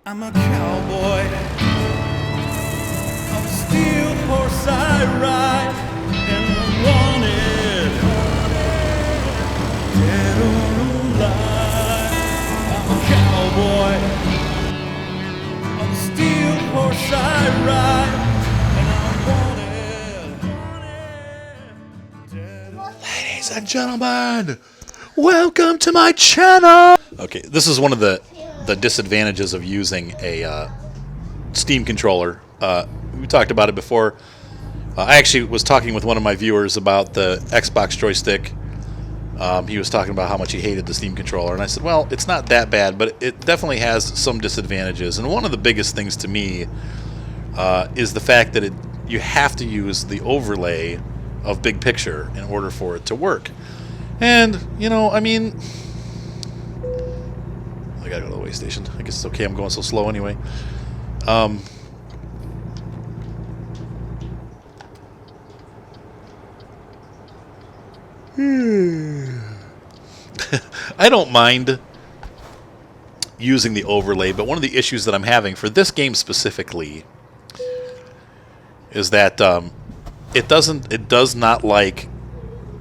I'm a cowboy, on a steel horse I ride, and I'm wanted, dead or alive. I'm a cowboy, on a steel horse I ride, and I'm wanted, dead or alive. Ladies and gentlemen, welcome to my channel. Okay, this is one of the disadvantages of using a Steam controller. We talked about it before. I actually was talking with one of my viewers about the Xbox joystick. He was talking about how much he hated the Steam controller, and I said, well, it's not that bad, but it definitely has some disadvantages. And one of the biggest things to me is the fact that you have to use the overlay of big picture in order for it to work. And, you know, I mean, I gotta go to the way station. I guess it's okay, I'm going so slow anyway. I don't mind using the overlay, but one of the issues that I'm having for this game specifically is that it does not like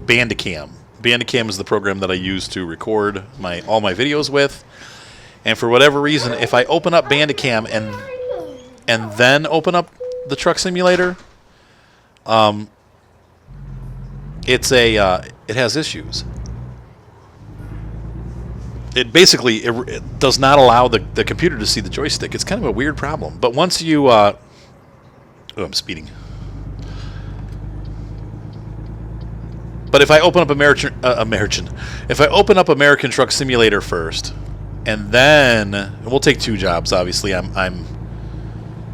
Bandicam. Bandicam is the program that I use to record all my videos with, and for whatever reason, if I open up Bandicam and then open up the truck simulator, it has issues. It does not allow the computer to see the joystick. It's kind of a weird problem. But once you oh, I'm speeding. But if I open up if I open up American Truck Simulator first, and then we'll take two jobs. Obviously, I'm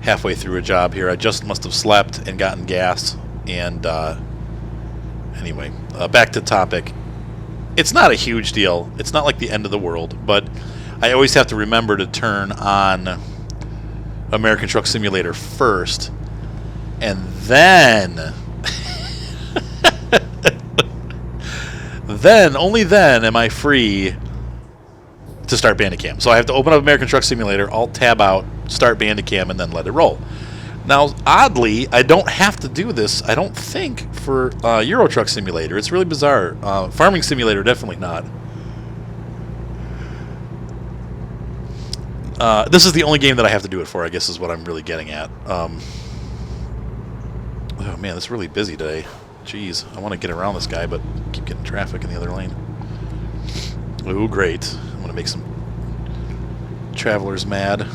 halfway through a job here. I just must have slept and gotten gas. And anyway, back to topic. It's not a huge deal. It's not like the end of the world, but I always have to remember to turn on American Truck Simulator first, and then only then am I free to start Bandicam. So I have to open up American Truck Simulator, Alt Tab out, start Bandicam, and then let it roll. Now, oddly, I don't have to do this, I don't think, for Euro Truck Simulator. It's really bizarre. Farming Simulator, definitely not. This is the only game that I have to do it for, I guess, is what I'm really getting at. Oh, man, it's really busy today. Jeez, I want to get around this guy, but keep getting traffic in the other lane. Ooh, great. I'm going to make some travelers mad.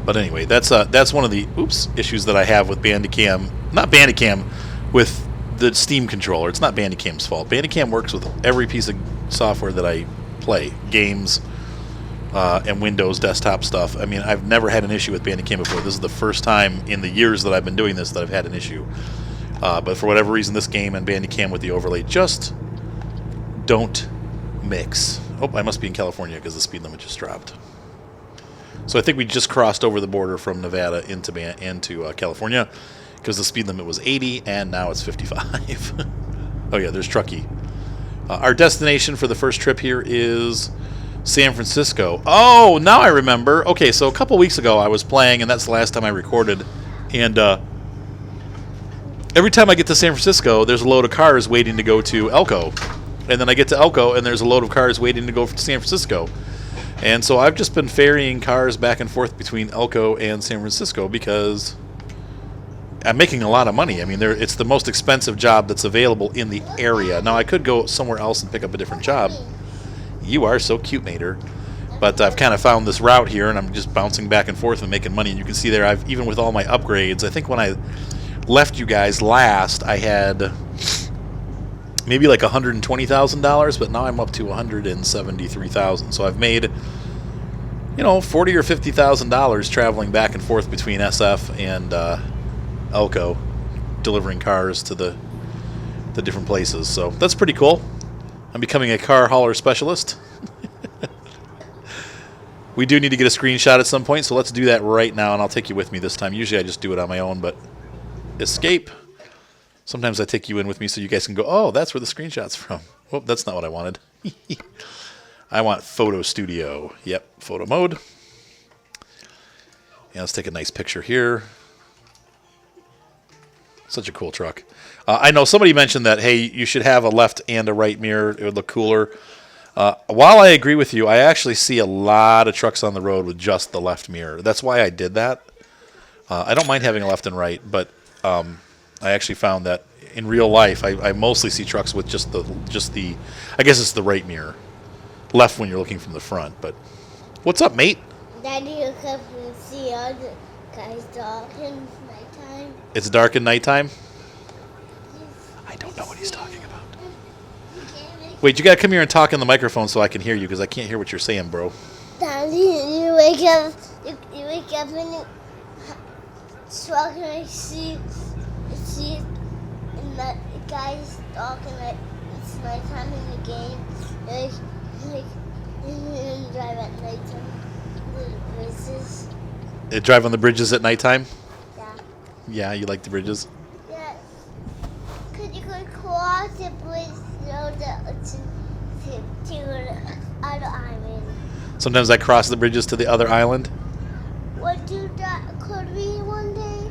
But anyway, that's one of the issues that I have with Bandicam. Not Bandicam, with the Steam controller. It's not Bandicam's fault. Bandicam works with every piece of software that I play, games, and Windows desktop stuff. I mean, I've never had an issue with Bandicam before. This is the first time in the years that I've been doing this that I've had an issue. But for whatever reason, this game and Bandicam with the overlay just don't mix. Oh, I must be in California because the speed limit just dropped. So I think we just crossed over the border from Nevada into California, because the speed limit was 80 and now it's 55. Oh yeah, there's Truckee. Our destination for the first trip here is San Francisco. Oh, now I remember. Okay, so a couple weeks ago I was playing, and that's the last time I recorded. And every time I get to San Francisco, there's a load of cars waiting to go to Elko. And then I get to Elko, and there's a load of cars waiting to go to San Francisco. And so I've just been ferrying cars back and forth between Elko and San Francisco because I'm making a lot of money. I mean, it's the most expensive job that's available in the area. Now, I could go somewhere else and pick up a different job. You are so cute, Mater. But I've kind of found this route here, and I'm just bouncing back and forth and making money. And you can see there, even with all my upgrades, I think when I left you guys last, I had maybe like $120,000, but now I'm up to $173,000. So I've made, you know, $40,000 or $50,000 traveling back and forth between SF and Elko, delivering cars to the different places. So that's pretty cool. I'm becoming a car hauler specialist. We do need to get a screenshot at some point, so let's do that right now, and I'll take you with me this time. Usually I just do it on my own, but escape. Sometimes I take you in with me so you guys can go, oh, that's where the screenshot's from. Oh, that's not what I wanted. I want photo studio. Yep, photo mode. Yeah, let's take a nice picture here. Such a cool truck. I know somebody mentioned that, hey, you should have a left and a right mirror. It would look cooler. While I agree with you, I actually see a lot of trucks on the road with just the left mirror. That's why I did that. I don't mind having a left and right, but I actually found that in real life, I mostly see trucks with just the, I guess it's the right mirror. Left when you're looking from the front. But what's up, mate? Daddy, you come and see other guys dark in nighttime. It's dark at nighttime? I don't know what he's talking about. Wait, you gotta come here and talk in the microphone so I can hear you, because I can't hear what you're saying, bro. Daddy, you wake up. You wake up and you truck and I see and the guys dark and it's nighttime in the game. Like and drive at nighttime. The bridges. They drive on the bridges at nighttime? Yeah. Yeah, you like the bridges? Yes. Could you go cross the bridge to the other island? Sometimes I cross the bridges to the other island. What do that? Could we one day?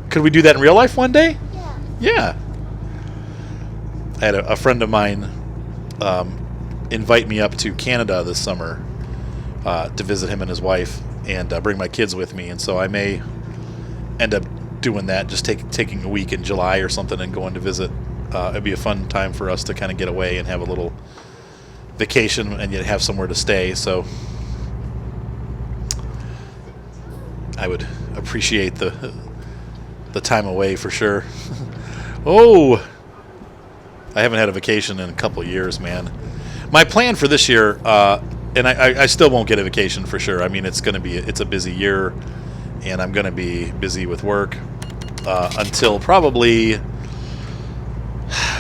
Could we do that in real life one day? Yeah. Yeah. I had a friend of mine invite me up to Canada this summer to visit him and his wife and bring my kids with me. And so I may end up doing that, just taking a week in July or something and going to visit. It'd be a fun time for us to kind of get away and have a little vacation and yet have somewhere to stay. So I would appreciate the time away for sure. Oh, I haven't had a vacation in a couple of years, man. My plan for this year, and I still won't get a vacation for sure. I mean, it's a busy year, and I'm going to be busy with work until probably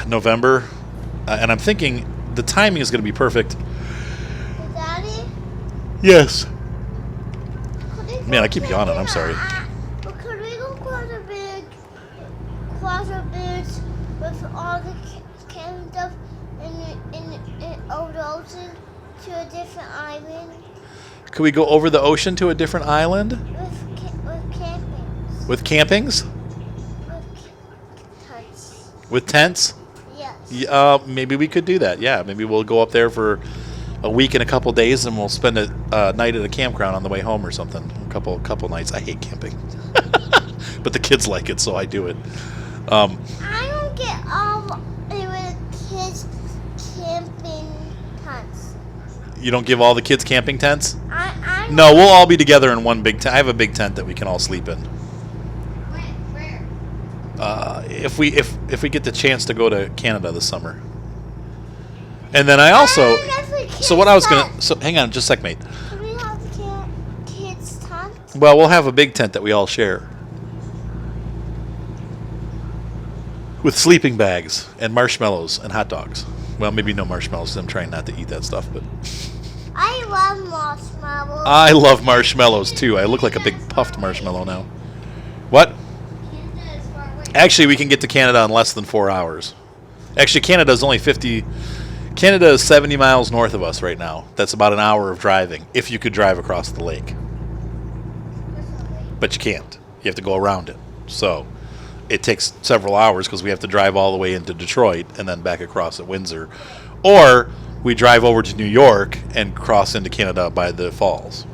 November. And I'm thinking the timing is going to be perfect. Daddy? Yes. Could we Man, go I keep yawning. I'm sorry. Could we go cross a bridge with all the camping stuff and over the ocean to a different island Could we go over the ocean to a different island with campings? with campings? With tents. With tents? Yes. Maybe we could do that. Yeah, maybe we'll go up there for a week and a couple days, and we'll spend a night at a campground on the way home or something. A couple nights. I hate camping, but the kids like it, so I do it. I don't get all the kids camping tents. You don't give all the kids camping tents? I No, we'll all be together in one big tent. I have a big tent that we can all sleep in. Where? If we get the chance to go to Canada this summer. And then I also, so what I was gonna, so hang on just a sec, mate. Can we have the kids tent? Well, we'll have a big tent that we all share. With sleeping bags and marshmallows and hot dogs. Well, maybe no marshmallows. I'm trying not to eat that stuff, but I love marshmallows. I love marshmallows too. I look like a big puffed marshmallow now. What? Actually, we can get to Canada in less than 4 hours. Actually, Canada is 70 miles north of us right now. That's about an hour of driving, if you could drive across the lake. But you can't. You have to go around it. So it takes several hours because we have to drive all the way into Detroit and then back across at Windsor. Or we drive over to New York and cross into Canada by the falls.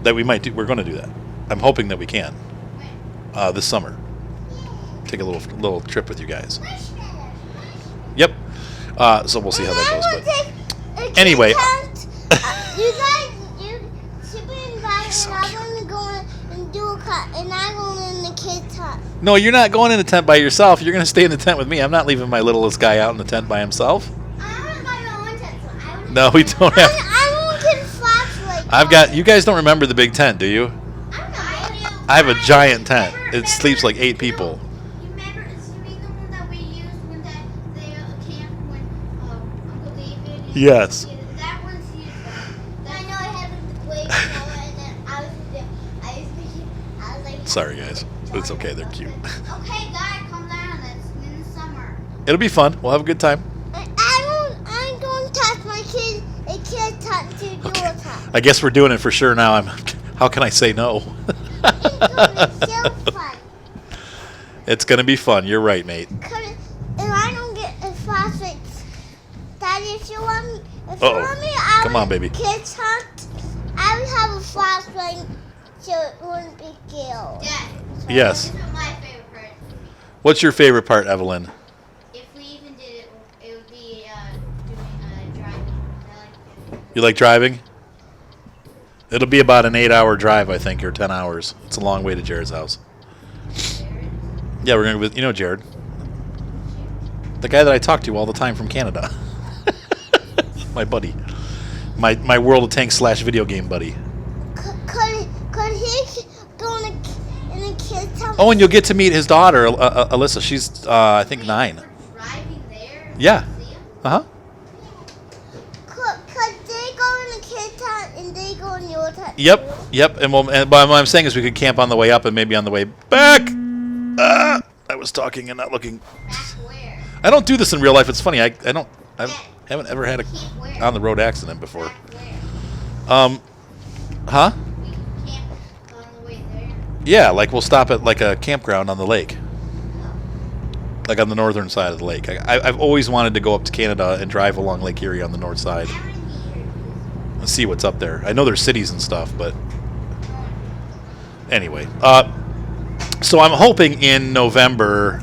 That we might do. We're going to do that. I'm hoping that we can this summer. Take a little trip with you guys. Yep. So we'll see how that goes. But anyway, you guys, Super and Dad He's so and I'm gonna go and do a cut, and I'm going in the kids' hut. no, you're not going in the tent by yourself. You're going to stay in the tent with me. I'm not leaving my littlest guy out in the tent by himself. I want to buy my own tent. So I No, we don't have. I won't get flashlight. I've got. You guys don't remember the big tent, do you? I don't know. I have a giant tent. It sleeps like 8 people. You remember it's the one that we used when they camp when Uncle David. Yes. That one's used. I know I haven't waited and then I was thinking, I was like. Sorry, guys. But it's okay. They're cute. Okay, guys, calm down. It's in the summer. It'll be fun. We'll have a good time. I don't touch my kids to Eureka. I guess we're doing it for sure now. How can I say no? It's gonna be so fun. It's gonna be fun. You're right, mate. Cause if I don't get a flashlight, Daddy, if you want me, Come on, baby. Kids hunt, I would have a flashlight so it wouldn't be killed. Dad, Yes. this is my favorite part. What's your favorite part, Evelyn? If we even did it, it would be doing driving. I like it. You like driving? It'll be about an 8-hour drive, I think, or 10 hours. It's a long way to Jared's house. Yeah, we're gonna visit. You know Jared, the guy that I talk to all the time from Canada. My buddy, my World of Tanks / video game buddy. Could he go in the kids hunt? Oh, and you'll get to meet his daughter, Alyssa. She's I think 9. Driving there? Yeah. See 'em? Uh huh. Could they go in the kids hunt and they go in your hunt? Yep. And but what I'm saying is we could camp on the way up and maybe on the way back. I was talking and not looking. Back where? I don't do this in real life. It's funny. I haven't ever had a Keep where? on the road accident before. Back where? Huh? We can camp on the way there. Yeah, like we'll stop at like a campground on the lake, like on the northern side of the lake. I've always wanted to go up to Canada and drive along Lake Erie on the north side and see what's up there. I know there's cities and stuff, but anyway. So I'm hoping in November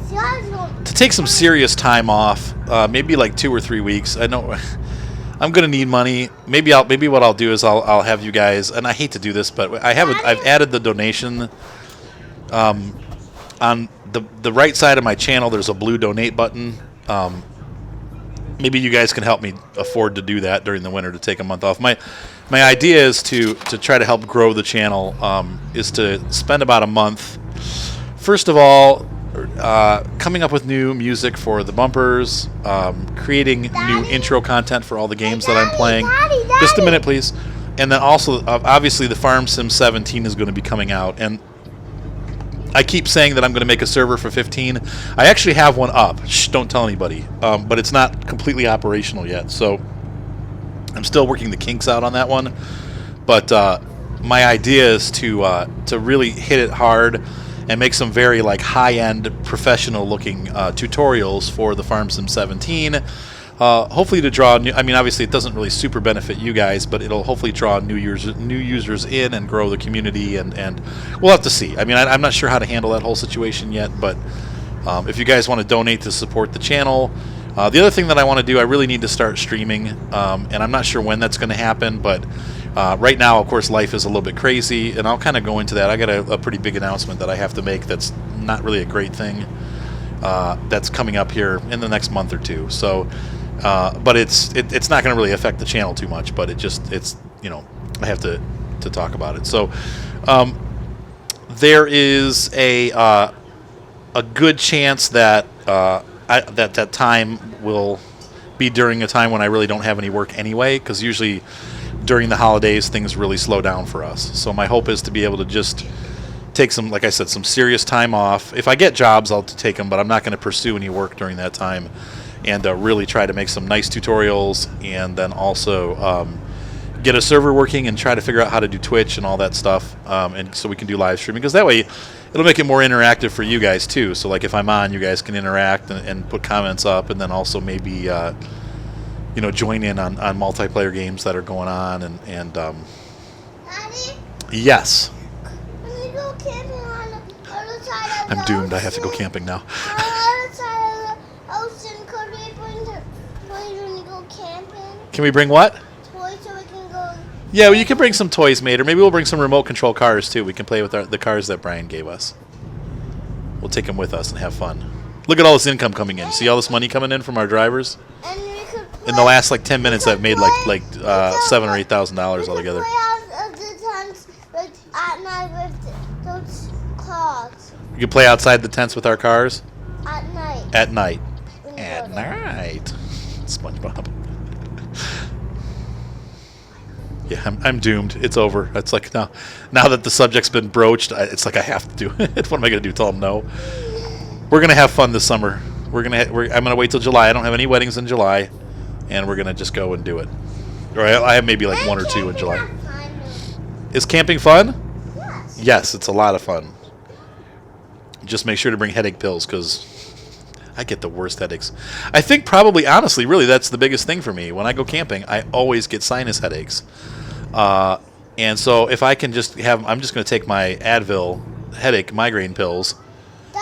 to take some serious time off, maybe like 2 or 3 weeks. I know I'm gonna need money. Maybe what I'll do is I'll have you guys, and I hate to do this, but I've added the donation on the right side of my channel. There's a blue donate button. Maybe you guys can help me afford to do that during the winter to take a month off. My idea is to try to help grow the channel. Is to spend about a month. First of all, coming up with new music for the bumpers, creating new intro content for all the games that I'm playing. Daddy. Just a minute, please. And then also, obviously, the Farm Sim 17 is going to be coming out. And I keep saying that I'm going to make a server for 15. I actually have one up. Shh, don't tell anybody. But it's not completely operational yet. So I'm still working the kinks out on that one. But my idea is to really hit it hard and make some very like high-end, professional-looking tutorials for the Farm Sim 17. Hopefully to draw new. I mean, obviously it doesn't really super benefit you guys, but it'll hopefully draw new users in and grow the community. And we'll have to see. I mean, I'm not sure how to handle that whole situation yet, but if you guys want to donate to support the channel. The other thing that I want to do, I really need to start streaming, and I'm not sure when that's going to happen, but right now, of course, life is a little bit crazy, and I'll kind of go into that. I got a pretty big announcement that I have to make that's not really a great thing that's coming up here in the next month or two. So, but it's not going to really affect the channel too much, but it's I have to talk about it. So there is a good chance that that time will be during a time when I really don't have any work anyway, because usually during the holidays things really slow down for us. So my hope is to be able to just take some, like I said, some serious time off. If I get jobs, I'll take them, but I'm not going to pursue any work during that time, and really try to make some nice tutorials, and then also get a server working and try to figure out how to do Twitch and all that stuff, and so we can do live streaming, because that way it'll make it more interactive for you guys too. So like if I'm on, you guys can interact and put comments up, and then also maybe join in on multiplayer games that are going on. And Daddy, yes, when we go camping on the other side of I'm the doomed. I have to go ocean- camping now. On the other side of the ocean, could we bring the toys when we go camping? Can we bring what? Toys so we can go. Yeah, well, you can bring some toys, mate, or maybe we'll bring some remote control cars too. We can play with the cars that Brian gave us. We'll take them with us and have fun. Look at all this income coming in. See all this money coming in from our drivers? And we could In the last like 10 minutes, I've made like $7,000 or $8,000 altogether. We could play out of the tents at night with those cars. You can play outside the tents with our cars At night. at night. when we At go there. night. SpongeBob. Yeah, I'm doomed. It's over. It's like now that the subject's been broached, it's like I have to do it. What am I going to do? Tell them no? We're going to have fun this summer. I'm going to wait till July. I don't have any weddings in July, and we're going to just go and do it. Or I have maybe like And 1 or 2 in camping July. are fun. Is camping fun? Yes. Yes, it's a lot of fun. Just make sure to bring headache pills because I get the worst headaches. I think probably, honestly, really, that's the biggest thing for me. When I go camping, I always get sinus headaches. And so if I can just have, I'm just going to take my Advil headache migraine pills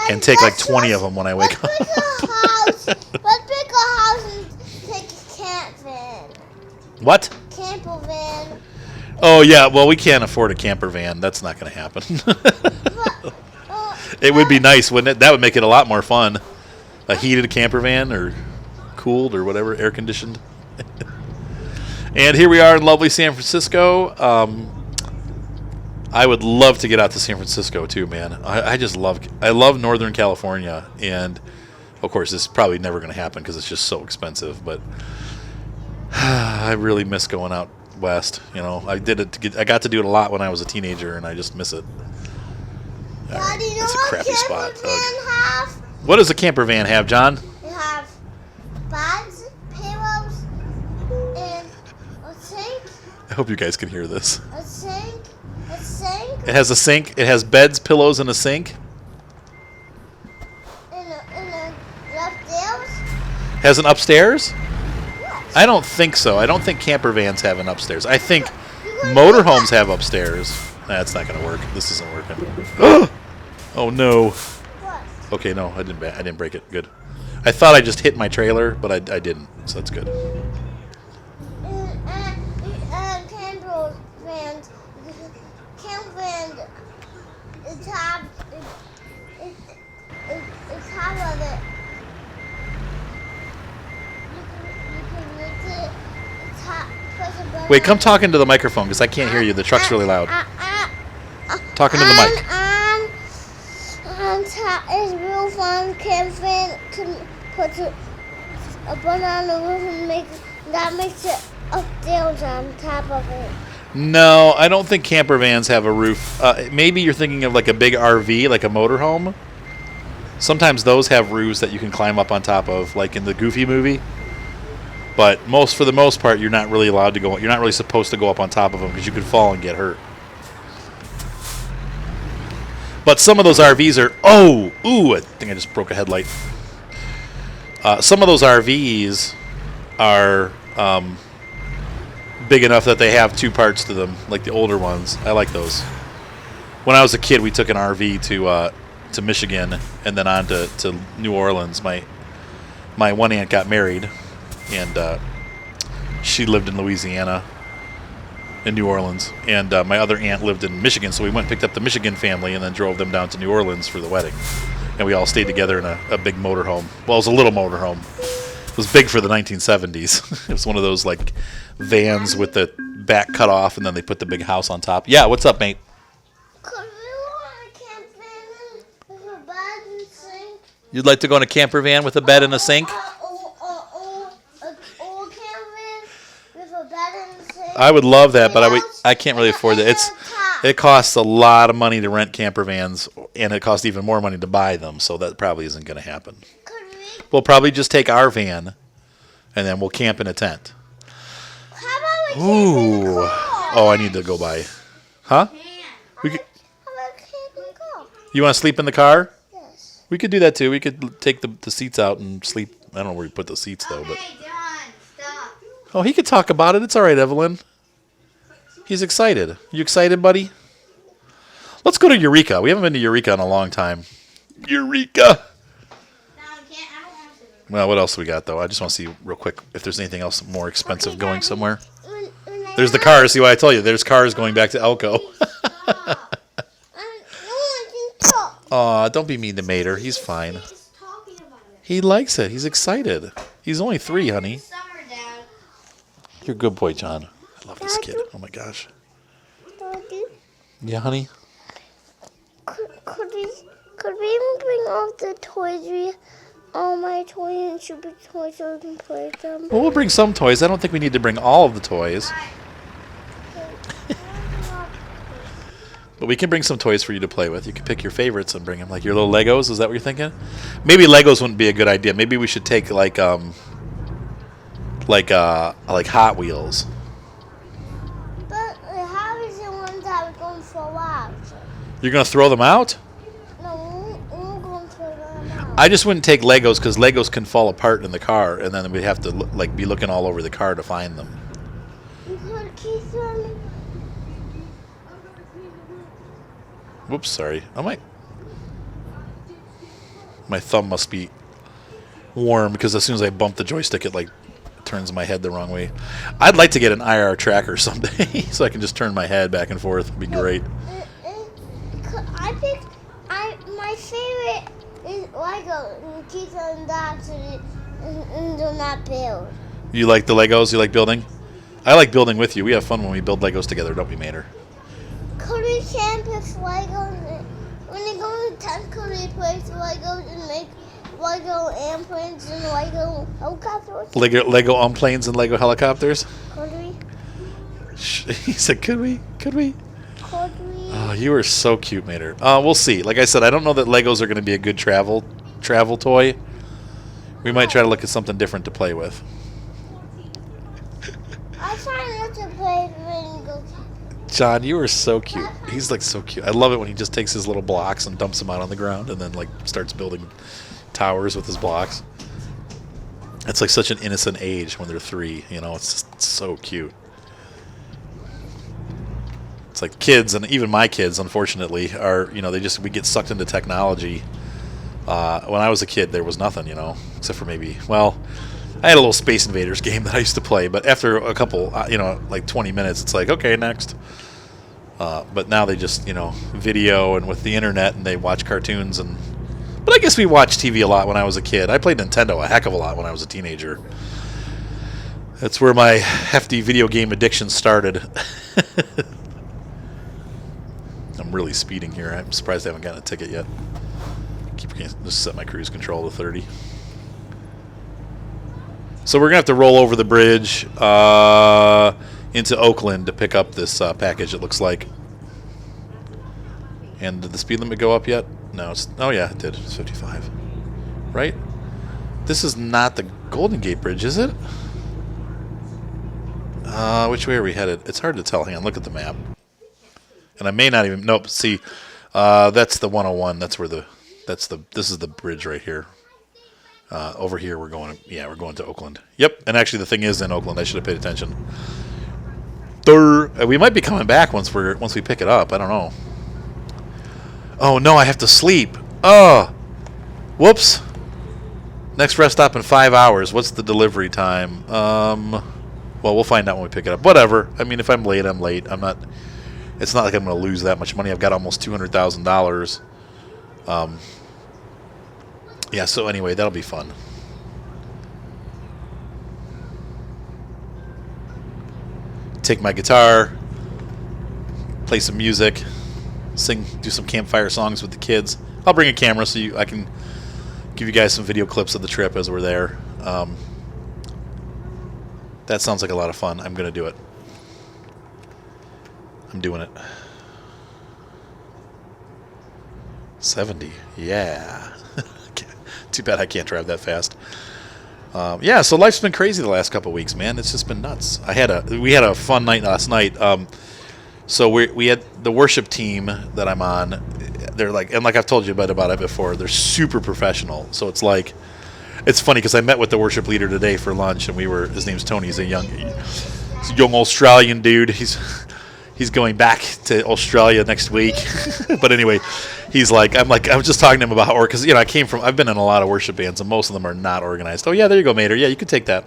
and take like 20 of them when I wake up. Let's pick a house and take a camp van. What? Camper van. Oh, yeah. Well, we can't afford a camper van. That's not going to happen. It would be nice, wouldn't it? That would make it a lot more fun. A heated camper van or cooled or whatever, air conditioned. And here we are in lovely San Francisco. I would love to get out to San Francisco too, man. I love Northern California, and of course this is probably never going to happen because it's just so expensive. But I really miss going out west. You know, I got to do it a lot when I was a teenager, and I just miss it. Daddy, you know That's a what crappy spot. camper van have? What does a camper van have, John? They have beds, pillows, and a sink. I hope you guys can hear this. A sink. It has a sink. It has beds, pillows, and a sink. And a upstairs. Has an upstairs? Yes. I don't think so. I don't think camper vans have an upstairs. I think You can motorhomes have upstairs. That's not going to work. This isn't working. Oh no. What? Okay, no, I didn't break it. Good. I thought I just hit my trailer, but I didn't. So that's good. Camper van. Camper van. It's top of it. You can lift it. It's hot. Push a button. Wait, come talking to the microphone because I can't hear you. The truck's really loud. Talking to the mic. On top is real fun. Camper van can put a button on the roof and makes it upstairs on top of it. No, I don't think camper vans have a roof. Maybe you're thinking of like a big RV, like a motorhome. Sometimes those have roofs that you can climb up on top of, like in the Goofy movie. But for the most part, you're not really allowed to go. You're not really supposed to go up on top of them because you could fall and get hurt. But some of those RVs are. I think I just broke a headlight. Some of those RVs are big enough that they have 2 parts to them, like the older ones. I like those. When I was a kid, we took an RV to Michigan and then on to New Orleans. My one aunt got married, and she lived in Louisiana, in New Orleans, and my other aunt lived in Michigan. So we went and picked up the Michigan family and then drove them down to New Orleans for the wedding. And we all stayed together in a big motorhome. Well, it was a little motorhome. It was big for the 1970s. It was one of those like vans with the back cut off, and then they put the big house on top. Yeah, what's up, mate? Could we want a camper van with a bed and sink? You'd like to go in a camper van with a bed and a sink? Old camper van with a bed and sink. I would love that, but I can't really afford that. It costs a lot of money to rent camper vans, and it costs even more money to buy them, so that probably isn't going to happen. Could we? We'll probably just take our van, and then we'll camp in a tent. How about we camp in the car? Oh, I need to go by. Huh? We could, How about camp in the car? you want to sleep in the car? Yes. We could do that too. We could take the seats out and sleep. I don't know where you put the seats though, but Okay, John, stop. oh, he could talk about it. It's all right, Evelyn. He's excited. You excited, buddy? Let's go to Eureka. We haven't been to Eureka in a long time. Eureka. No, I can't. I don't want to. Well, what else do we got though? I just want to see real quick if there's anything else more expensive Okay, going Daddy. somewhere. When There's the cars. See what I tell you? There's cars going back to Elko. Aw, don't be mean to Mater. He's fine. He's talking about it. He likes it. He's excited. He's only 3, honey. Summer, Dad. You're a good boy, John. I love this kid. Oh my gosh. Daddy, Yeah, honey? could we even bring all the toys all my toys and stupid toys so we can play with them? Well, we'll bring some toys. I don't think we need to bring all of the toys. But we can bring some toys for you to play with. You can pick your favorites and bring them. Like your little Legos. Is that what you're thinking? Maybe Legos wouldn't be a good idea. Maybe we should take like Hot Wheels. helicopter. You're gonna throw them out? No, we're going to throw them out. I just wouldn't take Legos because Legos can fall apart in the car, and then we'd have to like be looking all over the car to find them. You could keep them. Whoops, sorry. My thumb must be warm because as soon as I bump the joystick, it like turns my head the wrong way. I'd like to get an IR tracker someday so I can just turn my head back and forth. It'd be great. My favorite is Lego and keep them dots and do not build. You like the Legos? You like building? I like building with you. We have fun when we build Legos together, don't we, Mater? Could we campus Legos? When you go to 10th, could we play Legos and make Lego airplanes and Lego helicopters? Lego planes and Lego helicopters? Could we? He said, could we? Could we? Could we? Oh, you are so cute, Mater. We'll see. Like I said, I don't know that Legos are going to be a good travel toy. We might try to look at something different to play with. I try not to play when you go camping. John, you are so cute. He's like so cute. I love it when he just takes his little blocks and dumps them out on the ground and then like starts building towers with his blocks. It's like such an innocent age when they're 3, you know, it's just so cute. It's like kids, and even my kids, unfortunately, are, you know, we get sucked into technology. When I was a kid, there was nothing, you know, except for maybe, well, I had a little Space Invaders game that I used to play, but after a couple, you know, like 20 minutes, it's like, okay, next. But now they just, you know, video and with the internet, and they watch cartoons. But I guess we watched TV a lot when I was a kid. I played Nintendo a heck of a lot when I was a teenager. That's where my hefty video game addiction started. I'm really speeding here. I'm surprised I haven't gotten a ticket yet. Just set my cruise control to 30. So we're going to have to roll over the bridge into Oakland to pick up this package, it looks like. And did the speed limit go up yet? No. Oh, yeah, it did. It's 55. Right? This is not the Golden Gate Bridge, is it? Which way are we headed? It's hard to tell. Hang on, look at the map. And I may not even... Nope, see, that's the 101. This is the bridge right here. Over here we're going to Oakland. Yep, and actually the thing is in Oakland. I should have paid attention. We might be coming back once we pick it up. I don't know. Oh no, I have to sleep. Oh, whoops. Next rest stop in 5 hours. What's the delivery time? Well, we'll find out when we pick it up. Whatever. I mean, if I'm late, I'm late. I'm not. It's not like I'm going to lose that much money. I've got almost $200,000. Yeah, so anyway, that'll be fun. Take my guitar, play some music, do some campfire songs with the kids. I'll bring a camera so I can give you guys some video clips of the trip as we're there. That sounds like a lot of fun. I'm going to do it. I'm doing it. 70. Yeah. Too bad I can't drive that fast. Yeah, so life's been crazy the last couple of weeks, man. It's just been nuts. We had a fun night last night. So we had the worship team that I'm on. They're like, and like I've told you about it before, they're super professional. So it's like, it's funny because I met with the worship leader today for lunch, and his name's Tony. He's a young Australian dude. He's going back to Australia next week. But anyway, I was just talking to him about how, because, you know, I've been in a lot of worship bands, and most of them are not organized. Oh, yeah, there you go, Mater. Yeah, you can take that.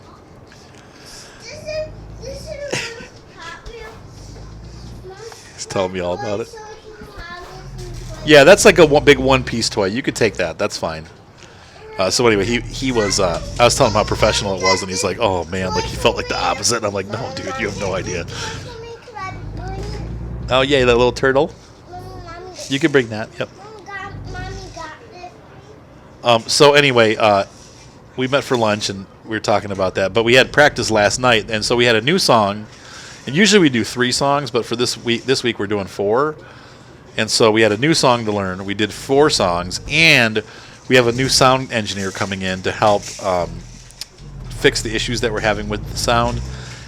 He's telling me all about it. Yeah, that's like a big one-piece toy. You could take that. That's fine. So anyway, he was, I was telling him how professional it was, and he's like, oh, man, like he felt like the opposite. And I'm like, no, dude, you have no idea. Oh, yeah, that little turtle. You can bring that. Yep. So anyway, we met for lunch, and we were talking about that. But we had practice last night, and so we had a new song. And usually we do 3 songs, but for this week we're doing 4. And so we had a new song to learn. We did 4 songs, and we have a new sound engineer coming in to help fix the issues that we're having with the sound.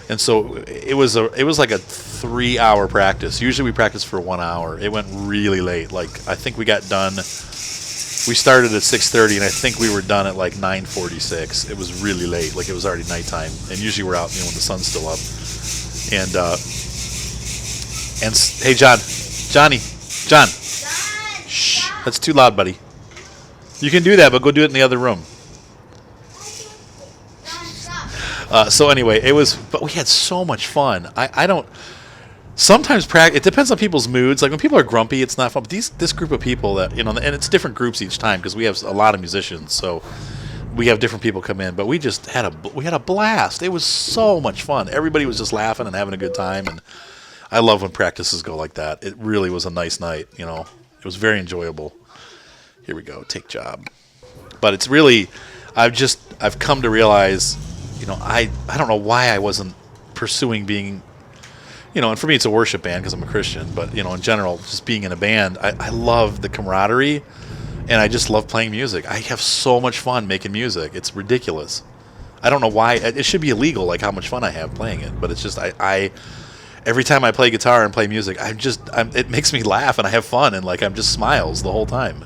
And so it was like a 3-hour practice. Usually we practice for 1 hour. It went really late. Like, I think we got done. We started at 6:30, and I think we were done at like 9:46. It was really late. Like, it was already nighttime. And usually we're out, when the sun's still up. Hey, Johnny, John. Shh, that's too loud, buddy. You can do that, but go do it in the other room. So anyway, but we had so much fun. I don't. Sometimes it depends on people's moods. Like when people are grumpy, it's not fun. But this group of people that and it's different groups each time because we have a lot of musicians, so we have different people come in. But we had a blast. It was so much fun. Everybody was just laughing and having a good time, and I love when practices go like that. It really was a nice night. It was very enjoyable. Here we go, take job. But it's really, I've come to realize, I don't know why I wasn't pursuing being. And for me it's a worship band because I'm a Christian, but, in general, just being in a band, I love the camaraderie, and I just love playing music. I have so much fun making music. It's ridiculous. I don't know why. It should be illegal, like how much fun I have playing it, but it's just, every time I play guitar and play music, it makes me laugh, and I have fun, and, I'm just smiles the whole time.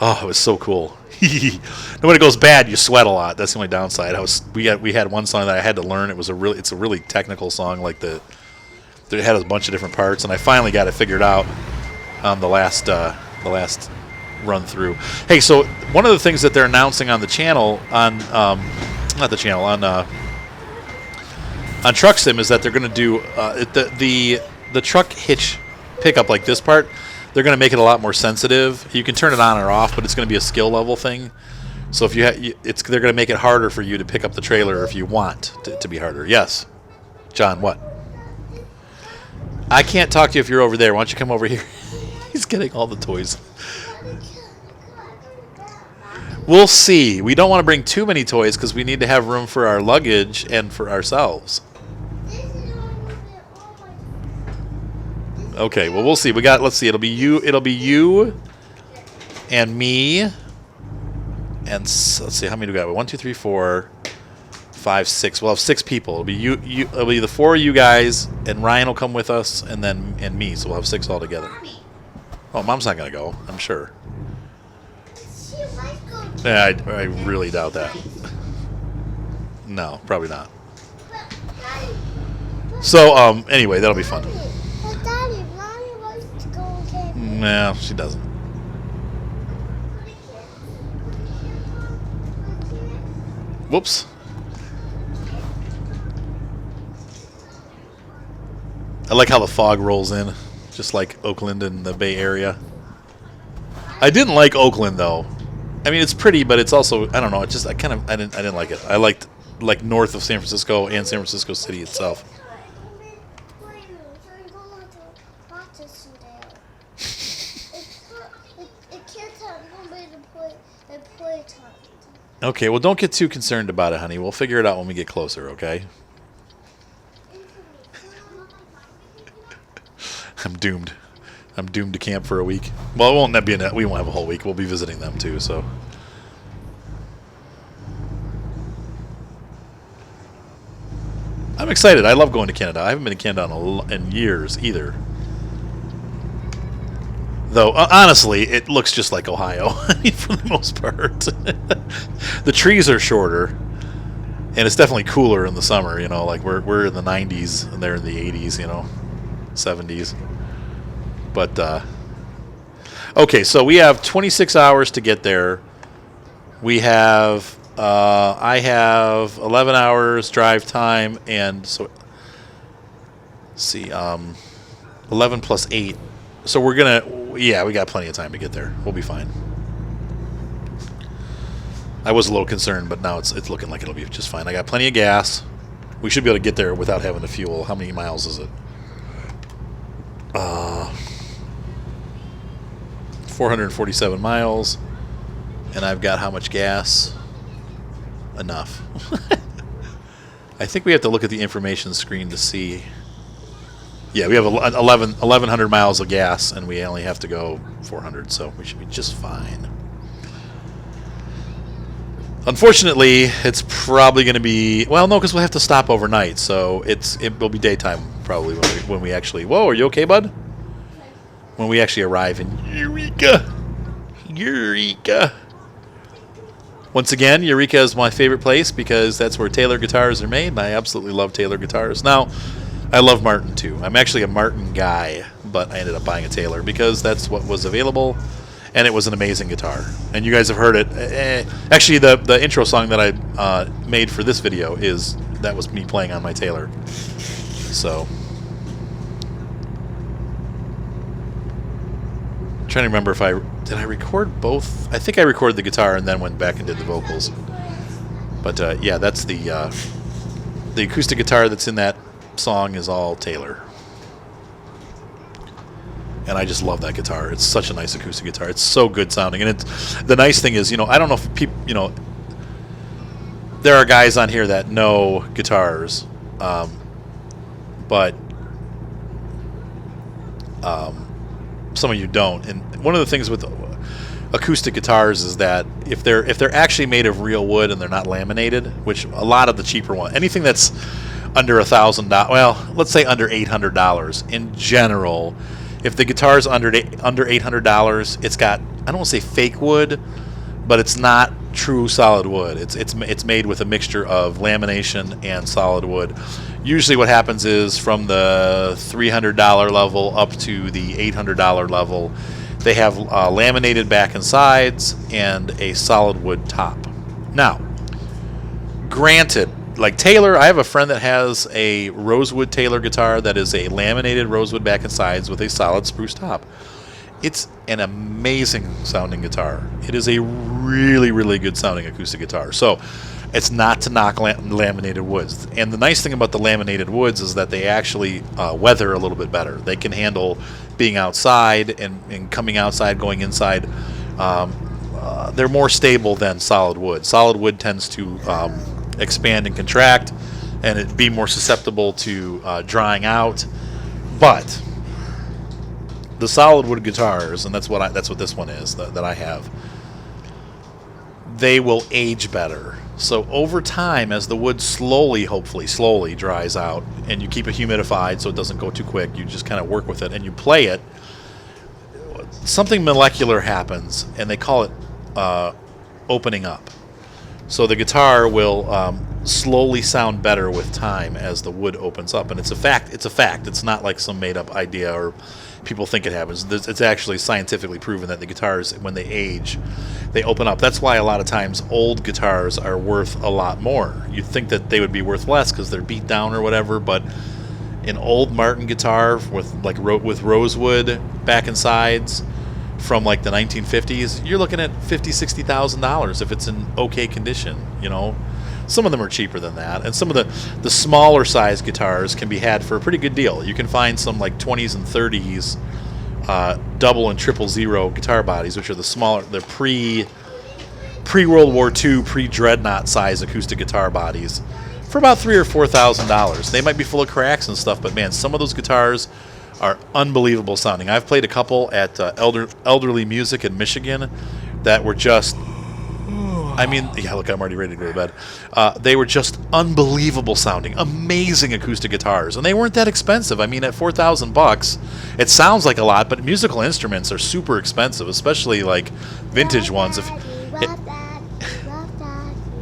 Oh, it was so cool. And when it goes bad, you sweat a lot. That's the only downside. We had one song that I had to learn. It's a really technical song. It had a bunch of different parts, and I finally got it figured out on the last run through. Hey, so one of the things that they're announcing on the channel on Truck Sim is that they're going to do the truck hitch pickup, like this part. They're going to make it a lot more sensitive. You can turn it on or off, but it's going to be a skill level thing. So if they're going to make it harder for you to pick up the trailer if you want to be harder. Yes, John. What? I can't talk to you if you're over there. Why don't you come over here? He's getting all the toys. We'll see. We don't want to bring too many toys because we need to have room for our luggage and for ourselves. Okay, well, we'll see. Let's see. It'll be you and me. And let's see, how many do we got? 1, 2, 3, 4, 5, 6. We'll have 6 people. It'll be you. It'll be the 4 of you guys, and Ryan will come with us, and me. So we'll have 6 all together. Oh, Mom's not gonna go. I'm sure. Yeah, I really doubt that. No, probably not. So anyway, that'll be fun. No, she doesn't. Whoops. I like how the fog rolls in, just like Oakland and the Bay Area. I didn't like Oakland though. I mean, it's pretty, but it's also, I don't know. It's just I didn't like it. I liked north of San Francisco and San Francisco City itself. Okay, well, don't get too concerned about it, honey. We'll figure it out when we get closer, okay? I'm doomed. I'm doomed to camp for a week. Well, it won't be we won't have a whole week. We'll be visiting them, too, so. I'm excited. I love going to Canada. I haven't been to Canada in years, either. Though, honestly, it looks just like Ohio, for the most part. The trees are shorter, and it's definitely cooler in the summer, like we're in the 90s, and they're in the 80s, 70s. But, okay, so we have 26 hours to get there. We have, I have 11 hours drive time, and so, let's see, 11 plus 8. So we're going to... Yeah, we got plenty of time to get there. We'll be fine. I was a little concerned, but now it's looking like it'll be just fine. I got plenty of gas. We should be able to get there without having to fuel. How many miles is it? 447 miles. And I've got how much gas? Enough. I think we have to look at the information screen to see... Yeah, we have 1,100 miles of gas, and we only have to go 400, so we should be just fine. Unfortunately, it's probably going to be, well, no, because we'll have to stop overnight, so it will be daytime probably when we actually. Whoa, are you okay, bud? When we actually arrive in Eureka. Eureka. Once again, Eureka is my favorite place because that's where Taylor guitars are made, and I absolutely love Taylor guitars. Now, I love Martin too. I'm actually a Martin guy, but I ended up buying a Taylor because that's what was available, and it was an amazing guitar. And you guys have heard it. Actually, the intro song that I made for this video that was me playing on my Taylor. So, I'm trying to remember if did I record both. I think I recorded the guitar and then went back and did the vocals. But yeah, that's the acoustic guitar that's in that song is all Taylor. And I just love that guitar. It's such a nice acoustic guitar. It's so good sounding. And the nice thing is, I don't know if people, there are guys on here that know guitars, but some of you don't. And one of the things with acoustic guitars is that if they're actually made of real wood and they're not laminated, which a lot of the cheaper ones, anything that's under $1,000, well, let's say under $800 in general. If the guitar's under $800, it's got, I don't want to say fake wood, but it's not true solid wood. It's made with a mixture of lamination and solid wood. Usually what happens is from the $300 level up to the $800 level, they have laminated back and sides and a solid wood top. Now, granted, like Taylor, I have a friend that has a rosewood Taylor guitar that is a laminated rosewood back and sides with a solid spruce top. It's an amazing sounding guitar. It is a really, really good sounding acoustic guitar. So it's not to knock laminated woods. And the nice thing about the laminated woods is that they actually weather a little bit better. They can handle being outside and coming outside, going inside. They're more stable than solid wood. Solid wood tends to expand and contract, and it'd be more susceptible to drying out. But the solid wood guitars, and that's what this one is that I have, they will age better. So over time, as the wood hopefully slowly dries out, and you keep it humidified so it doesn't go too quick, you just kind of work with it and you play it, something molecular happens, and they call it opening up. So the guitar will slowly sound better with time as the wood opens up, and it's a fact. It's not like some made-up idea or people think it happens. It's actually scientifically proven that the guitars, when they age, they open up. That's why a lot of times old guitars are worth a lot more. You'd think that they would be worth less because they're beat down or whatever, but an old Martin guitar with rosewood back and sides from like the 1950s, you're looking at $50,000-$60,000 if it's in okay condition. Some of them are cheaper than that, and some of the smaller size guitars can be had for a pretty good deal. You can find some like 20s and 30s double and triple zero guitar bodies, which are the smaller, the pre World War II, pre Dreadnought size acoustic guitar bodies, for about $3,000 or $4,000. They might be full of cracks and stuff, but man, some of those guitars are unbelievable sounding. I've played a couple at Elderly Music in Michigan that were just, yeah, look, I'm already ready to go to bed. They were just unbelievable sounding, amazing acoustic guitars, and they weren't that expensive. I mean, at $4,000, it sounds like a lot, but musical instruments are super expensive, especially like vintage ones.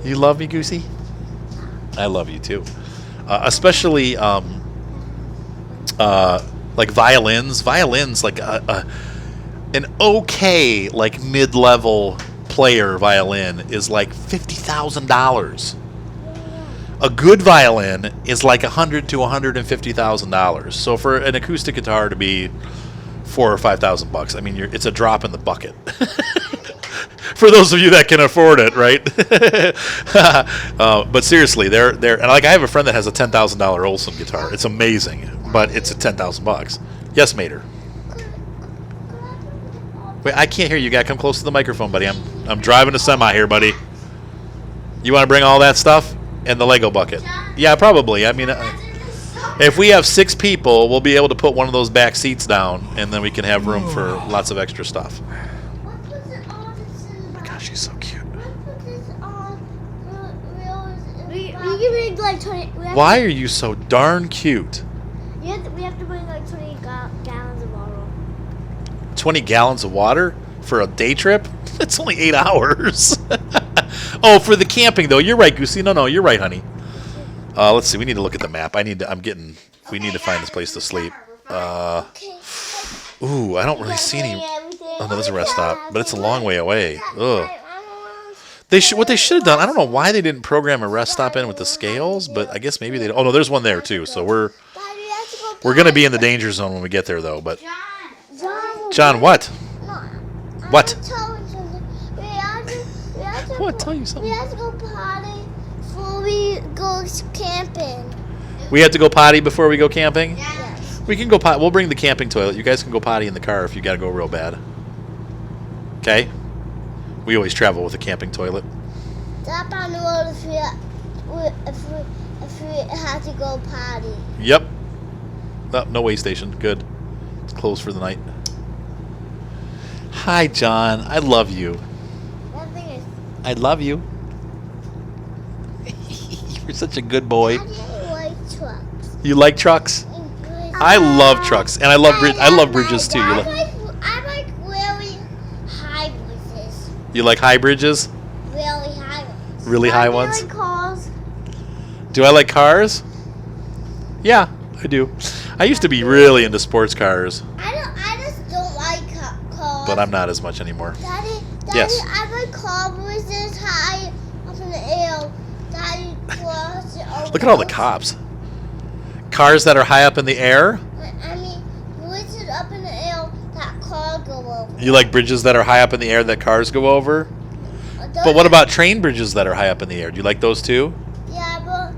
You love me, Goosey? I love you too. Especially like violins, like an okay, like mid-level player violin is like $50,000. A good violin is like $100,000 to $150,000. So for an acoustic guitar to be $4,000 or $5,000, I mean, it's a drop in the bucket. For those of you that can afford it, right? But seriously, they're and like I have a friend that has a $10,000 Olson guitar. It's amazing, but it's at $10,000. Yes, Mater. Wait, I can't hear you. You gotta come close to the microphone, buddy. I'm driving a semi here, buddy. You want to bring all that stuff and the Lego bucket? Yeah, probably. I mean, if we have 6 people, we'll be able to put one of those back seats down, and then we can have room for lots of extra stuff. Oh my gosh, she's so cute. can bring like 20. Why are you so darn cute? We have to bring like 20 gallons of water. 20 gallons of water for a day trip? It's only 8 hours. Oh, for the camping though. You're right, Goosey. No, you're right, honey. Let's see. We need to look at the map. We need to find this place to sleep. Ooh, I don't really see any. Oh no, there's a rest stop, but it's a long way away. Ugh. What they should have done. I don't know why they didn't program a rest stop in with the scales, but I guess maybe they. Oh no, there's one there too. So we're gonna be in the danger zone when we get there though. But John, what? What? What? Tell you something. We have to go potty before we go camping. We have to go potty before we go camping? Yes. We can go potty. We'll bring the camping toilet. You guys can go potty in the car if you got to go real bad. Okay? We always travel with a camping toilet. Stop on the road if we have to go potty. Yep. No way station. Good. It's closed for the night. Hi, John. I love you. Nothing is. I love you. You're such a good boy. I didn't like trucks. You like trucks? I love trucks, and I love bridges too. I like really high bridges. You like high bridges? Really high ones. Really high ones? Like cars. Do I like cars? Yeah, I do. I used to be really into sports cars, I just don't like cars. but I'm not as much anymore. Daddy, Yes. I like car bridges high up in the air. Daddy, cross it over. Look at all the cops. Cars that are high up in the air? I mean, bridges up in the air that cars go over. You like bridges that are high up in the air that cars go over? But what about train bridges that are high up in the air? Do you like those too? Yeah, but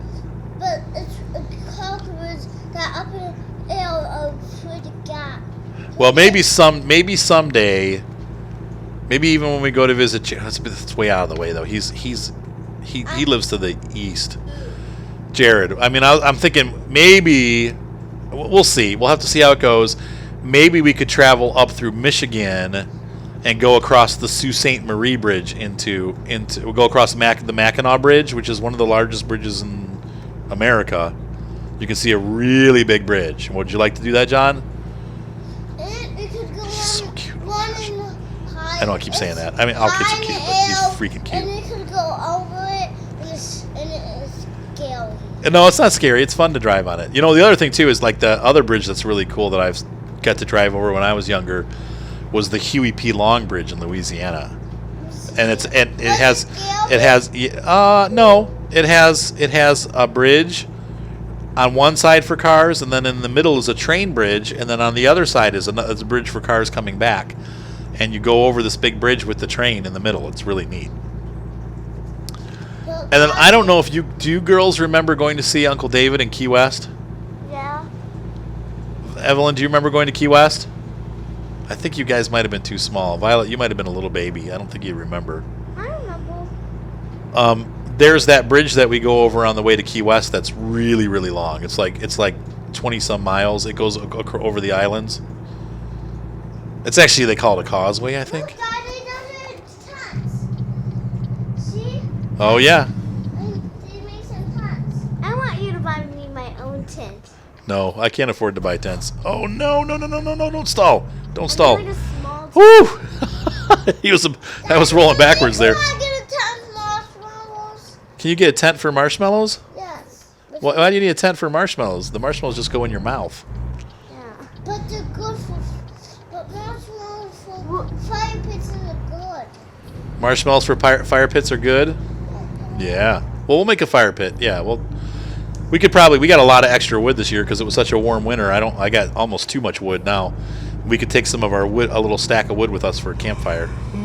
it's a car bridge that up in the air are pretty gap. Well, maybe someday, maybe even when we go to visit. That's way out of the way though. He lives to the east. Jared. I mean, I'm thinking maybe we'll see. We'll have to see how it goes. Maybe we could travel up through Michigan and go across the Sault Ste. Marie Bridge we'll go across the Mackinac Bridge, which is one of the largest bridges in America. You can see a really big bridge. Would you like to do that, John? And it could go He's so cute. high. I know I keep saying that. I mean, all kids are cute, but he's freaking And cute. it could go over it, and it's scary. No, it's not scary. It's fun to drive on it. You know, the other thing too is like the other bridge that's really cool that I've got to drive over when I was younger was the Huey P. Long Bridge in Louisiana, and it has a bridge on one side for cars, and then in the middle is a train bridge, and then on the other side is a bridge for cars coming back, and you go over this big bridge with the train in the middle. It's really neat. And then I don't know if you girls remember going to see Uncle David in Key West? Yeah. Evelyn, do you remember going to Key West? I think you guys might have been too small. Violet, you might have been a little baby. I don't think you remember. I remember. There's that bridge that we go over on the way to Key West that's really, really long. It's like 20 some miles. It goes over the islands. It's actually, they call it a causeway, I think. Look, Daddy, those are tents. See? Oh yeah. They make some tents. I want you to buy me my own tent. No, I can't afford to buy tents. Oh no, don't stall. Don't stall. Like a small tent. Woo! That was rolling backwards there. Can I get a tent for marshmallows? Can you get a tent for marshmallows? Yes. Why do you need a tent for marshmallows? The marshmallows just go in your mouth. Yeah. But they're good for. But marshmallows for fire pits are good. Marshmallows for fire pits are good? Yeah. Well, we'll make a fire pit. Yeah, well, we got a lot of extra wood this year because it was such a warm winter. I got almost too much wood now. We could take some of our wood, a little stack of wood with us for a campfire. And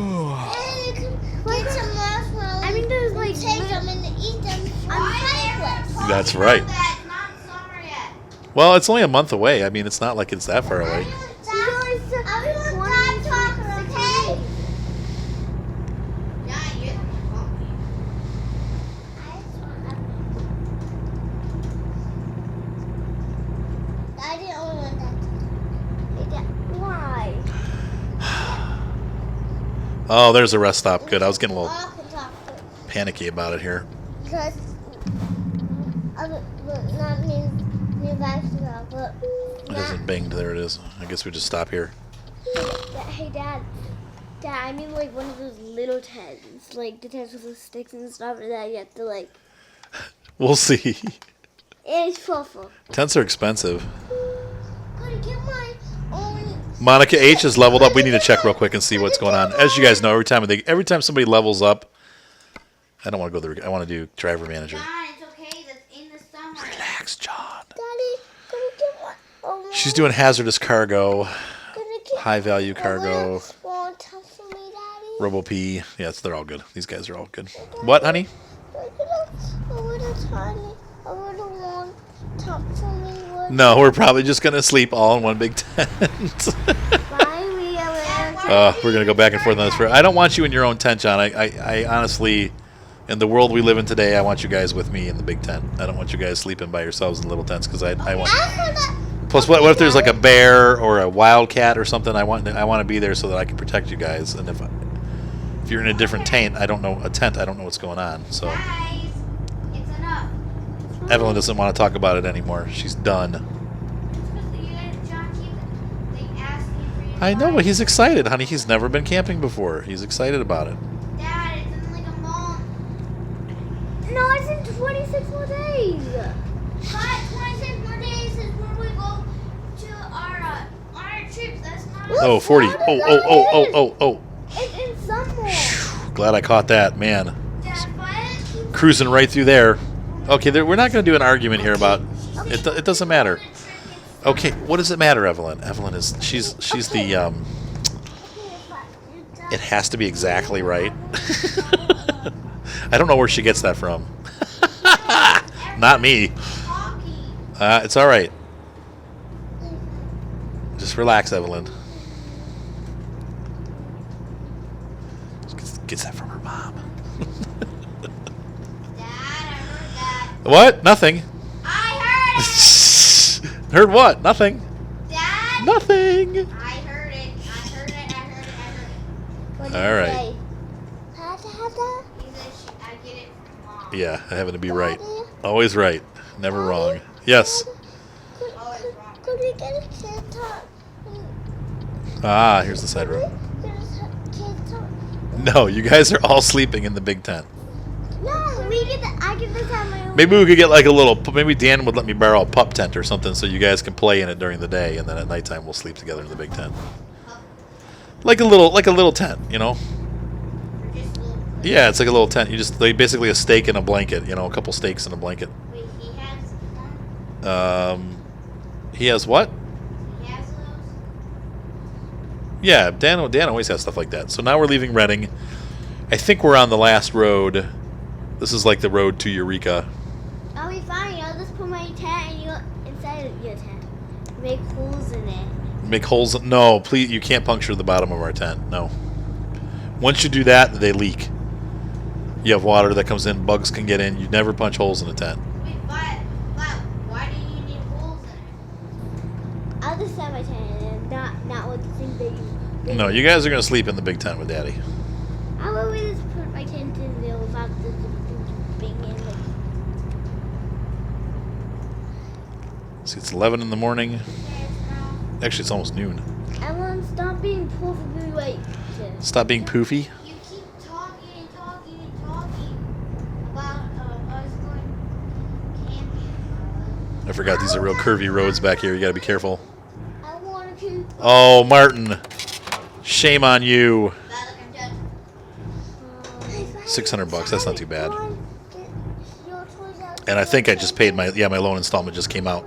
you can get some marshmallows. I mean, there's like take them and eat them on the fireplace. That's right. It's not summer yet. Well, it's only a month away. I mean, it's not like it's that far away. Everyone stop talking, okay? Yeah, you. I didn't want that. Why? Oh, there's a rest stop. Good. I was getting a little Walk and talk panicky about it here. because New basketball, but It hasn't banged. There it is. I guess we just stop here. hey, Dad, I mean like one of those little tents, like the tents with the sticks and stuff that you have to like. We'll see. It's full. Tents are expensive. Gotta get my own. Monica H is leveled up. We need to check real quick and see what's going on. As you guys know, every time somebody levels up, I don't want to go there. I want to do driver manager. John, it's okay. That's in the summer. Relax, John. Daddy, gotta get my own. She's doing hazardous cargo, Gotta get high value cargo, small top for me, Daddy. Robo P. Yes, they're all good. These guys are all good. What, honey? A little tiny, a little one top for me. No, we're probably just gonna sleep all in one big tent. Bye, We're gonna go back and forth on this. I don't want you in your own tent, John. I honestly, in the world we live in today, I want you guys with me in the big tent. I don't want you guys sleeping by yourselves in little tents because I want. Plus, what if there's like a bear or a wildcat or something? I want to be there so that I can protect you guys. And if you're in a different tent, I don't know what's going on. So Guys, it's enough. Evelyn doesn't want to talk about it anymore. She's done. John keeps asking for you. I know, but he's excited, honey. He's never been camping before. He's excited about it. Dad, it's in like a month. No, it's in 26 more days. But 26 more days is when we go to our trips. That's not. Oh, 40. Oh. It's in summer. Glad I caught that, man. Dad, what? Cruising right through there. Okay, we're not going to do an argument here about it. It doesn't matter. Okay, what does it matter, Evelyn? Evelyn is she's the It has to be exactly right. I don't know where she gets that from. Not me. It's all right. Just relax, Evelyn. Gets that from her mom. Dad, I heard that. What? Nothing. I heard it. Heard what? Nothing. Dad. Nothing. I heard it. What All right. Say? He said I get it from Mom. Yeah, having to be right. Always right. Never wrong. Yes. Always wrong. Could we get a kid talk? Ah, here's the side room. Kid talk. No, you guys are all sleeping in the big tent. No, I get to have my own. Maybe we could get like a little. Maybe Dan would let me borrow a pup tent or something, so you guys can play in it during the day, and then at nighttime we'll sleep together in the big tent. Like a little tent, you know. Just a little. Yeah, it's like a little tent. They basically a steak and a blanket, you know, a couple steaks and a blanket. Wait, he has one. He has what? He has those. Yeah, Dan always has stuff like that. So now we're leaving Reading. I think we're on the last road. This is like the road to Eureka. I'll be fine. I'll just put my tent inside of your tent. Make holes in it. Make holes. No, please, you can't puncture the bottom of our tent. No. Once you do that, they leak. You have water that comes in, bugs can get in. You never punch holes in a tent. Wait, but why do you need holes in it? I'll just have my tent in, not with the things that you. No, you guys are going to sleep in the big tent with Daddy. I will just put my tent in there without the being in. See, it's 11 in the morning. Actually, it's almost noon. Everyone, stop being perfectly right. Stop being poofy. You keep talking about us going camping. I forgot these are real curvy roads back here. You got to be careful. I want to. Oh, Martin. Shame on you. $600. That's not too bad. And I think I just paid my loan installment just came out.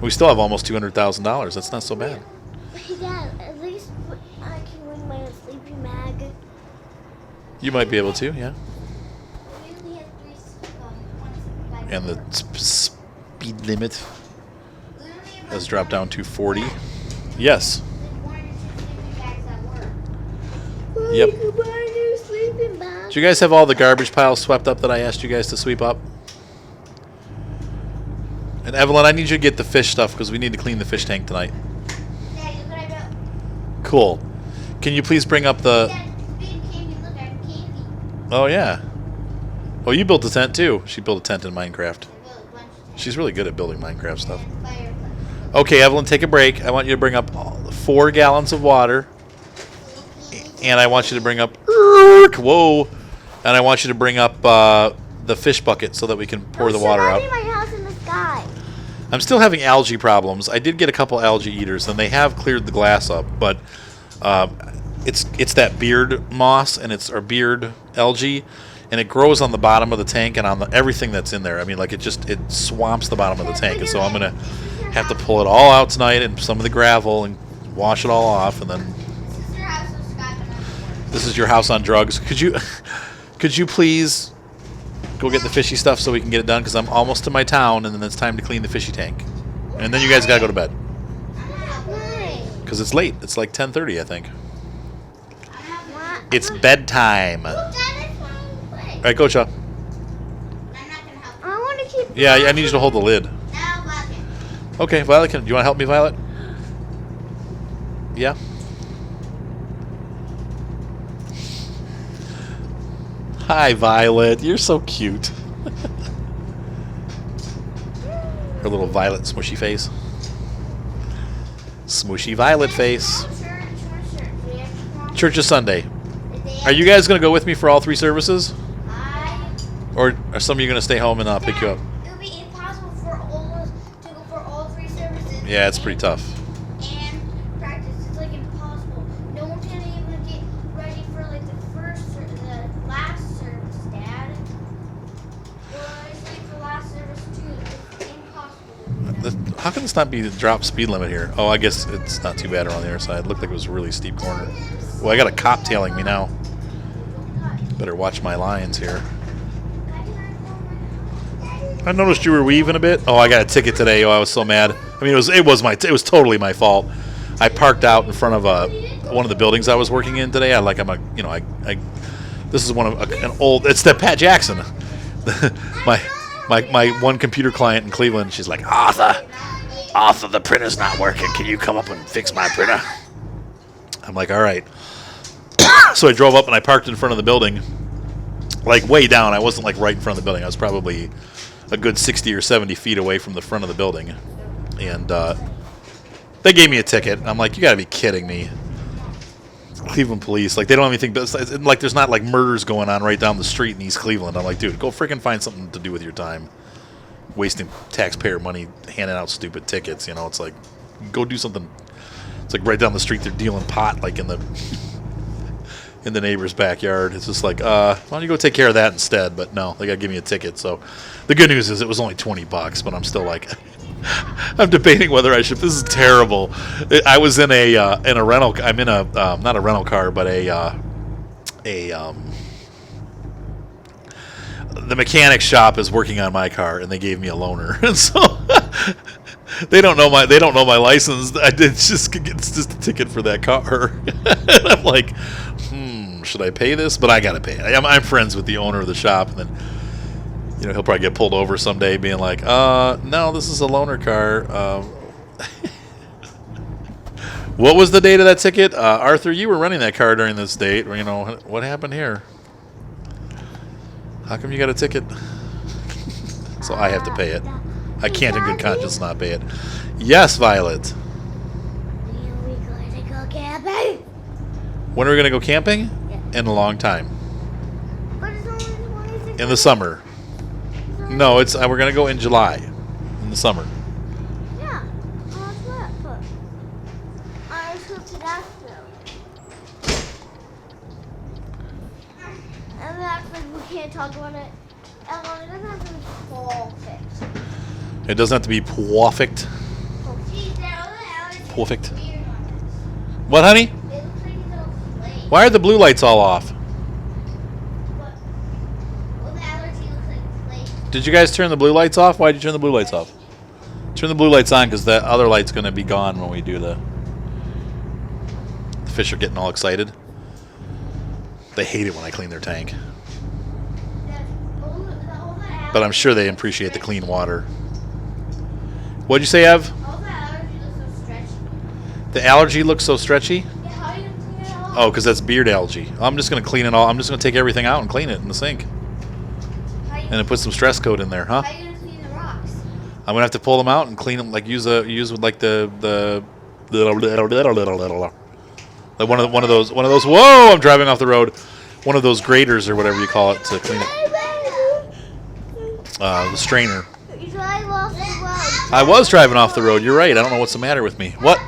We still have almost $200,000. That's not so bad. Hey, Dad, at least I can bring my sleeping bag. You might be able to, yeah. We only have three. And the speed limit has dropped down to 40. Yes. Yep. You can buy a new sleeping bag. Do you guys have all the garbage piles swept up that I asked you guys to sweep up? And Evelyn, I need you to get the fish stuff because we need to clean the fish tank tonight. Dad, look what I built. Cool. Can you please bring up the... Dad, being candy, look, I have candy. Oh, yeah. Oh, you built a tent too. She built a tent in Minecraft. I built a bunch of She's really good at building Minecraft stuff. And fireplace. Okay, Evelyn, take a break. I want you to bring up 4 gallons of water. And I want you to bring up... Whoa! And I want you to bring up the fish bucket so that we can pour the water out. Should I be my house in the sky? I'm still having algae problems. I did get a couple algae eaters, and they have cleared the glass up, but it's that beard moss and or beard algae, and it grows on the bottom of the tank and on everything that's in there. I mean, like it swamps the bottom of the tank, and so I'm gonna have to pull it all out tonight and some of the gravel and wash it all off, and then this is your house on drugs. Could you please go get the fishy stuff so we can get it done? Because I'm almost to my town, and then it's time to clean the fishy tank. And then you guys got to go to bed. Because it's late. It's like 10:30, I think. It's bedtime. All right, go, Chuck. I want to keep... Yeah, I need you to hold the lid. Okay, Violet, do you want to help me, Violet? Yeah? Hi, Violet. You're so cute. Her little Violet smushy face. Smushy Violet face. Church is Sunday. Are you guys going to go with me for all 3 services? Or are some of you going to stay home and pick you up? It would be impossible for all of us to go for all 3 services. Yeah, it's pretty tough. And practice. It's like impossible. No one can even get ready for like the last service, Dad. Or it's like the last service too. It's impossible. How can this not be the drop speed limit here? Oh, I guess it's not too bad around the other side. It looked like it was a really steep corner. Well, I got a cop tailing me now. Better watch my lines here. I noticed you were weaving a bit. Oh, I got a ticket today. Oh, I was so mad. I mean, it was totally my fault. I parked out in front of one of the buildings I was working in today. This is an old. It's that Pat Jackson, my one computer client in Cleveland. She's like, Arthur, the printer's not working. Can you come up and fix my printer? I'm like, all right. So I drove up and I parked in front of the building, like way down. I wasn't like right in front of the building. I was probably a good 60 or 70 feet away from the front of the building. And they gave me a ticket. I'm like, you got to be kidding me. Cleveland police, like they don't have anything, but like there's not like murders going on right down the street in East Cleveland. I'm like, dude, go freaking find something to do with your time. Wasting taxpayer money handing out stupid tickets, you know. It's like, go do something. It's like right down the street they're dealing pot like in the neighbor's backyard. It's just like, why don't you go take care of that instead? But no, they got to give me a ticket. So the good news is it was only $20, but I'm still like, I'm debating whether I should. This is terrible. I was in a rental. I'm in a not a rental car, but the mechanic shop is working on my car, and they gave me a loaner, and so they don't know my license. It's just a ticket for that car. And I'm like, should I pay this? But I gotta pay it. I'm friends with the owner of the shop, and then he'll probably get pulled over someday, being like, no, this is a loaner car. What was the date of that ticket? Arthur, you were running that car during this date. What happened here? How come you got a ticket? So I have to pay it. I can't in good conscience not pay it. Yes, Violet. When are we going to go camping? When are we going to go camping? Yeah. In a long time. But it's only 26. In the summer. No, we're going to go in July. In the summer. Yeah. Oh, that's what. But I was going to that still. And that's like we can't talk about it. And it doesn't have to be perfect. It doesn't have to be perfect. Perfect. Perfect. What, honey? It looks like it's all flake. Why are the blue lights all off? Well, the allergy looks like flake. Did you guys turn the blue lights off? Why did you turn the blue lights off? Turn the blue lights on because the other light's going to be gone when we do the fish are getting all excited. They hate it when I clean their tank. But I'm sure they appreciate the clean water. What'd you say, Ev? All the allergy looks so stretchy. The allergy looks so stretchy? Yeah, how are you going to clean it all? Oh, because that's beard algae. I'm just going to clean it all. I'm just going to take everything out and clean it in the sink. And then put some stress coat in there, huh? How are you going to clean the rocks? I'm gonna have to pull them out and clean them, like use with like the like one of those. Whoa! I'm driving off the road. One of those graters or whatever you call it to clean it. The strainer. You drive off the road. I was driving off the road. You're right. I don't know what's the matter with me. What?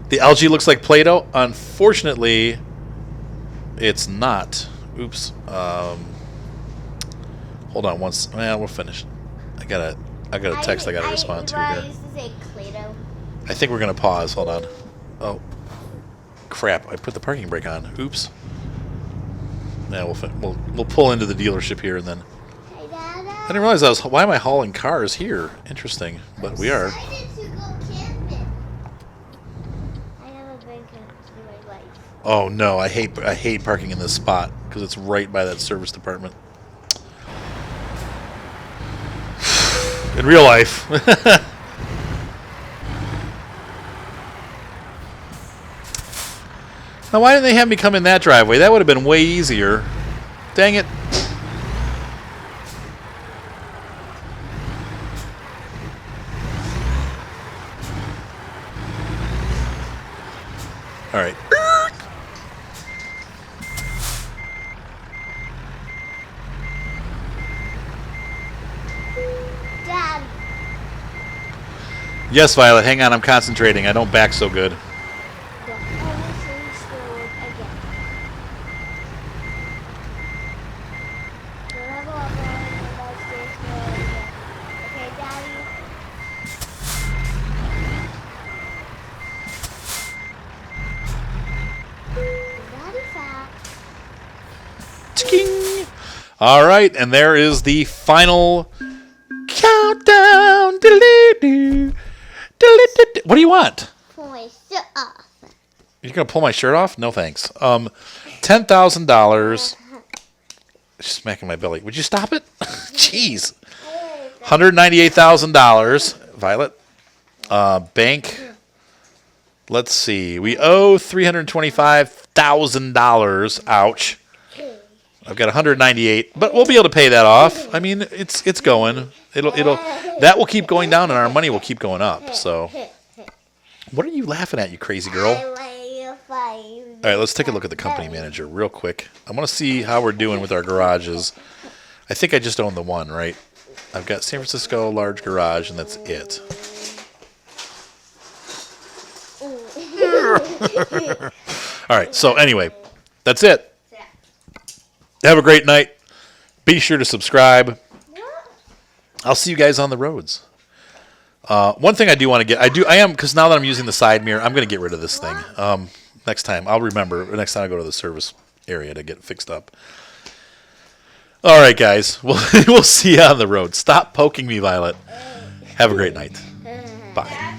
The algae looks like Play-Doh. Unfortunately, it's not. Oops. Hold on once. Well, we're finished. I got a text I gotta respond to I here. used to say Play-Doh. I think we're gonna pause. Hold on. Oh, crap! I put the parking brake on. Oops. Yeah, we'll pull into the dealership here and then. Hey, Dada. I didn't realize why am I hauling cars here? Interesting, but we are. Excited to go camping. I haven't been camping in my life. Oh no, I hate parking in this spot because it's right by that service department. In real life. Now, why didn't they have me come in that driveway? That would have been way easier. Dang it. All right. Dad. Yes, Violet, hang on. I'm concentrating. I don't back so good. Ching! All right, and there is the final countdown. What do you want? Pull my shirt off. You're gonna pull my shirt off? No thanks. $10,000. Smacking my belly. Would you stop it? Jeez. $198,000. Violet. Bank. Let's see. We owe $325,000. Ouch. I've got 198, but we'll be able to pay that off. I mean, it's going. That will keep going down, and our money will keep going up. So, what are you laughing at, you crazy girl? All right, let's take a look at the company manager real quick. I want to see how we're doing with our garages. I think I just own the one, right? I've got San Francisco large garage, and that's it. All right, so anyway, that's it. Have a great night. Be sure to subscribe. I'll see you guys on the roads. One thing I do want to get, because now that I'm using the side mirror, I'm going to get rid of this thing. Next time, I'll remember. Next time I go to the service area to get it fixed up. All right, guys. We'll see you on the road. Stop poking me, Violet. Have a great night. Bye.